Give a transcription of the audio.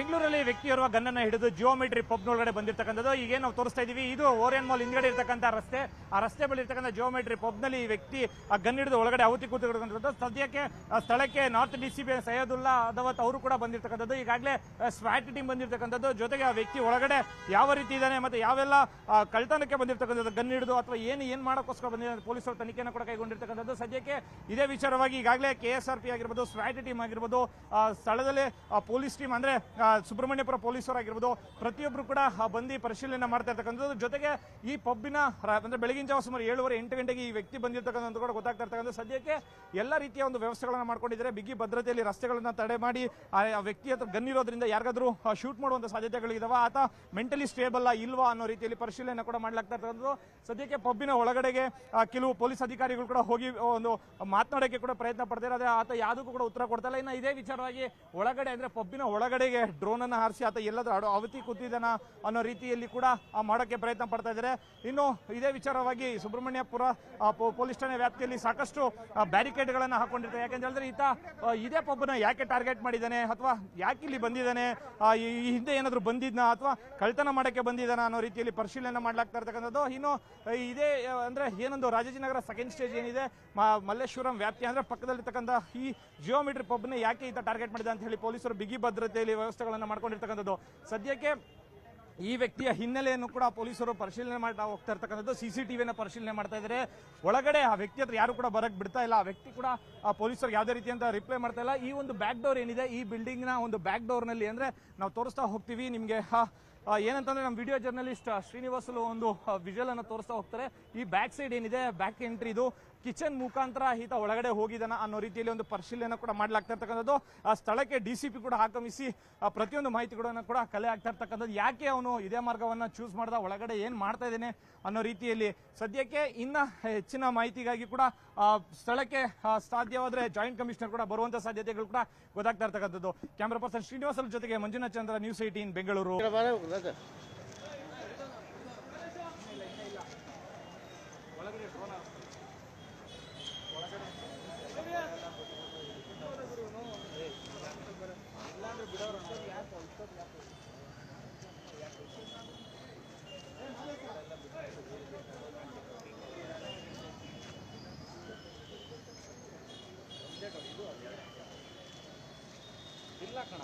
ಬೆಂಗಳೂರಲ್ಲಿ ವ್ಯಕ್ತಿಯೋರ್ವ ಗನ್ನನ್ನು ಹಿಡಿದು ಜಿಯೋಮೆಟ್ರಿ ಪಬ್ನೊಳಗಡೆ ಬಂದಿರತಕ್ಕಂಥದ್ದು. ಈಗ ನಾವು ತೋರಿಸ್ತಾ ಇದೀವಿ, ಇದು ಓರಿಯನ್ ಮಾಲ್ ಹಿಂದ್ಗಡೆ ಇರತಕ್ಕಂಥ ರಸ್ತೆ. ಆ ರಸ್ತೆ ಬಳಿ ಇರತಕ್ಕಂಥ ಜಿಯೋಮೆಟ್ರಿ ಪಬ್ನಲ್ಲಿ ಈ ವ್ಯಕ್ತಿ ಆ ಗನ್ ಹಿಡಿದು ಒಳಗಡೆ ಅವತಿ ಕೂತಿರ್ತಕ್ಕಂಥದ್ದು. ಸದ್ಯಕ್ಕೆ ಸ್ಥಳಕ್ಕೆ ನಾರ್ತ್ ಡಿಸಿಪಿ ಸೈಯದುಲ್ಲಾ ಅದಾವತ್ ಅವರು ಕೂಡ ಬಂದಿರತಕ್ಕಂಥದ್ದು. ಈಗಾಗಲೇ ಸ್ವಾಟ್ ಟೀಮ್ ಬಂದಿರತಕ್ಕಂಥದ್ದು. ಜೊತೆಗೆ ಆ ವ್ಯಕ್ತಿ ಒಳಗಡೆ ಯಾವ ರೀತಿ ಇದ್ದಾನೆ ಮತ್ತೆ ಯಾವೆಲ್ಲ ಕಳ್ತನಕ್ಕೆ ಬಂದಿರತಕ್ಕಂಥದ್ದು, ಗನ್ ಹಿಡಿದು ಅಥವಾ ಏನು ಮಾಡೋಕ್ಕೋಸ್ಕರ ಬಂದಿದೆ ಪೊಲೀಸರು ತನಿಖೆಯನ್ನು ಕೂಡ ಕೈಗೊಂಡಿರ್ತಕ್ಕಂಥದ್ದು. ಸದ್ಯಕ್ಕೆ ಇದೇ ವಿಚಾರವಾಗಿ ಈಗಾಗಲೇ KSRP ಆಗಿರ್ಬೋದು, ಸ್ವಾಟ್ ಟೀಮ್ ಆಗಿರ್ಬೋದು, ಸ್ಥಳದಲ್ಲಿ ಪೊಲೀಸ್ ಟೀಮ್ ಅಂದ್ರೆ ಸುಬ್ರಹ್ಮಣ್ಯಪುರ ಪೊಲೀಸರು ಆಗಿರ್ಬೋದು, ಪ್ರತಿಯೊಬ್ಬರು ಕೂಡ ಬಂದು ಪರಿಶೀಲನೆ ಮಾಡ್ತಾ ಇರ್ತಕ್ಕಂಥದ್ದು. ಜೊತೆಗೆ ಈ ಪಬ್ಬಿನ ಅಂದ್ರೆ ಬೆಳಗಿನ ಜಾವ ಸುಮಾರು 7:30-8 ಗಂಟೆಗೆ ಈ ವ್ಯಕ್ತಿ ಬಂದಿರತಕ್ಕಂಥ ಕೂಡ ಗೊತ್ತಾಗ್ತಾ ಇರ್ತಕ್ಕಂಥ. ಸದ್ಯಕ್ಕೆ ಎಲ್ಲ ರೀತಿಯ ಒಂದು ವ್ಯವಸ್ಥೆಗಳನ್ನ ಮಾಡ್ಕೊಂಡಿದ್ದಾರೆ. ಬಿಗಿ ಭದ್ರತೆಯಲ್ಲಿ ರಸ್ತೆಗಳನ್ನ ತಡೆ ಮಾಡಿ ಆ ವ್ಯಕ್ತಿ ಹತ್ರ ಗನ್ ಇರೋದ್ರಿಂದ ಯಾರಿಗಾದ್ರೂ ಶೂಟ್ ಮಾಡುವಂತ ಸಾಧ್ಯತೆಗಳಿದಾವ, ಆತ ಮೆಂಟಲಿ ಸ್ಟೇಬಲ್ ಇಲ್ವಾ ಅನ್ನೋ ರೀತಿಯಲ್ಲಿ ಪರಿಶೀಲನೆ ಕೂಡ ಮಾಡ್ಲಾಗ್ತಾ ಇರ್ತಕ್ಕಂಥದ್ದು. ಸದ್ಯಕ್ಕೆ ಪಬ್ಬಿನ ಒಳಗಡೆಗೆ ಕೆಲವು ಪೊಲೀಸ್ ಅಧಿಕಾರಿಗಳು ಕೂಡ ಹೋಗಿ ಒಂದು ಮಾತನಾಡೋಕೆ ಕೂಡ ಪ್ರಯತ್ನ ಪಡ್ತಾರೆ. ಆದ್ರೆ ಆತ ಯಾವುದಕ್ಕೂ ಕೂಡ ಉತ್ತರ ಕೊಡ್ತಾ ಇಲ್ಲ. ಇನ್ನು ಇದೇ ವಿಚಾರವಾಗಿ ಒಳಗಡೆ ಅಂದ್ರೆ ಪಬ್ಬಿನ ಒಳಗಡೆಗೆ ಡ್ರೋನ್ ಅನ್ನು ಹಾರಿಸಿ ಆತ ಎಲ್ಲಾದ್ರೂ ಅವತಿ ಕೂತಿದ್ದಾನ ಅನ್ನೋ ರೀತಿಯಲ್ಲಿ ಕೂಡ ಮಾಡೋಕೆ ಪ್ರಯತ್ನ ಪಡ್ತಾ ಇದ್ದಾರೆ. ಇನ್ನು ಇದೇ ವಿಚಾರವಾಗಿ ಸುಬ್ರಹ್ಮಣ್ಯಪುರ ಪೊಲೀಸ್ ಠಾಣೆ ವ್ಯಾಪ್ತಿಯಲ್ಲಿ ಸಾಕಷ್ಟು ಬ್ಯಾರಿಕೇಡ್ಗಳನ್ನು ಹಾಕೊಂಡಿರ್ತಾರೆ. ಯಾಕೆಂತ ಹೇಳಿದ್ರೆ ಈತ ಇದೇ ಪಬ್ನ ಯಾಕೆ ಟಾರ್ಗೆಟ್ ಮಾಡಿದ್ದಾನೆ ಅಥವಾ ಯಾಕೆ ಇಲ್ಲಿ ಬಂದಿದ್ದಾನೆ, ಈ ಹಿಂದೆ ಏನಾದ್ರು ಬಂದಿದ್ನಾ ಅಥವಾ ಕಳ್ತನ ಮಾಡಕ್ಕೆ ಬಂದಿದ್ದಾನ ಅನ್ನೋ ರೀತಿಯಲ್ಲಿ ಪರಿಶೀಲನೆ ಮಾಡ್ಲಾಗ್ತಾ ಇರ್ತಕ್ಕಂಥದ್ದು. ಇನ್ನು ಇದೇ ಅಂದ್ರೆ ಏನೊಂದು ರಾಜಾಜಿನಗರ ಸೆಕೆಂಡ್ ಸ್ಟೇಜ್ ಏನಿದೆ ಮಲ್ಲೇಶ್ವರಂ ವ್ಯಾಪ್ತಿ ಅಂದ್ರೆ ಪಕ್ಕದಲ್ಲಿರ್ತಕ್ಕಂಥ ಈ ಜಿಯೋಮೆಟ್ರಿ ಪಬ್ನ ಯಾಕೆ ಈತ ಟಾರ್ಗೆಟ್ ಮಾಡಿದ ಅಂತ ಹೇಳಿ ಪೊಲೀಸರು ಬಿಗಿ ಭದ್ರತೆಯಲ್ಲಿ ವ್ಯವಸ್ಥೆಗಳನ್ನು ಮಾಡ್ಕೊಂಡಿರ್ತಕ್ಕಂಥದ್ದು. ಸದ್ಯಕ್ಕೆ ಈ ವ್ಯಕ್ತಿಯ ಹಿನ್ನೆಲೆಯನ್ನು ಕೂಡ ಪೊಲೀಸರು ಪರಿಶೀಲನೆ ಮಾಡ್ತಾ ಹೋಗ್ತಾ ಇರ್ತಕ್ಕಂಥದ್ದು. CCTVನ ಪರಿಶೀಲನೆ ಮಾಡ್ತಾ ಇದ್ದಾರೆ. ಒಳಗಡೆ ಆ ವ್ಯಕ್ತಿ ಹತ್ರ ಯಾರು ಕೂಡ ಬರಕ್ ಬಿಡ್ತಾ ಇಲ್ಲ. ಆ ವ್ಯಕ್ತಿ ಕೂಡ ಪೊಲೀಸರು ಯಾವುದೇ ರೀತಿಯಂತ ರಿಪ್ಲೈ ಮಾಡ್ತಾ ಇಲ್ಲ. ಈ ಒಂದು ಬ್ಯಾಕ್ ಡೋರ್ ಏನಿದೆ, ಈ ಬಿಲ್ಡಿಂಗ್ ನ ಒಂದು ಬ್ಯಾಕ್ ಡೋರ್ ನಲ್ಲಿ ಅಂದ್ರೆ ನಾವು ತೋರಿಸ್ತಾ ಹೋಗ್ತೀವಿ ನಿಮ್ಗೆ. ಏನಂತಂದ್ರೆ ನಮ್ಮ ವಿಡಿಯೋ ಜರ್ನಲಿಸ್ಟ್ ಶ್ರೀನಿವಾಸಲು ಒಂದು ವಿಜುವಲ್ ಅನ್ನು ತೋರಿಸ್ತಾ ಹೋಗ್ತಾರೆ. ಈ ಬ್ಯಾಕ್ ಸೈಡ್ ಏನಿದೆ, ಬ್ಯಾಕ್ ಎಂಟ್ರಿ ಇದು ಕಿಚನ್ ಮುಖಾಂತರ ಈತ ಒಳಗಡೆ ಹೋಗಿದ್ದಾನ ಅನ್ನೋ ರೀತಿಯಲ್ಲಿ ಒಂದು ಪರಿಶೀಲನೆ ಕೂಡ ಮಾಡ್ಲಾಗ್ತಾ ಇರ್ತಕ್ಕಂಥದ್ದು. ಆ ಸ್ಥಳಕ್ಕೆ DCP ಕೂಡ ಆಗಮಿಸಿ ಪ್ರತಿಯೊಂದು ಮಾಹಿತಿಗಳನ್ನು ಕೂಡ ಕಲೆ ಆಗ್ತಾ ಇರ್ತಕ್ಕಂಥದ್ದು. ಯಾಕೆ ಅವನು ಇದೇ ಮಾರ್ಗವನ್ನ ಚೂಸ್ ಮಾಡ್ದ, ಒಳಗಡೆ ಏನ್ ಮಾಡ್ತಾ ಇದ್ದೇನೆ ಅನ್ನೋ ರೀತಿಯಲ್ಲಿ ಸದ್ಯಕ್ಕೆ ಇನ್ನ ಹೆಚ್ಚಿನ ಮಾಹಿತಿಗಾಗಿ ಕೂಡ ಸ್ಥಳಕ್ಕೆ ಸಾಧ್ಯವಾದ್ರೆ ಜಾಯಿಂಟ್ ಕಮಿಷನರ್ ಕೂಡ ಬರುವಂತ ಸಾಧ್ಯತೆಗಳು ಕೂಡ ಗೊತ್ತಾಗ್ತಾ ಇರ್ತಕ್ಕಂಥದ್ದು. ಕ್ಯಾಮರಾ ಪರ್ಸನ್ ಶ್ರೀನಿವಾಸಲ್ ಜೊತೆಗೆ ಮಂಜುನಾಥ್ ಚಂದ್ರ, ನ್ಯೂಸ್ 18 ಬೆಂಗಳೂರು. ಇಲ್ಲ ಕಣ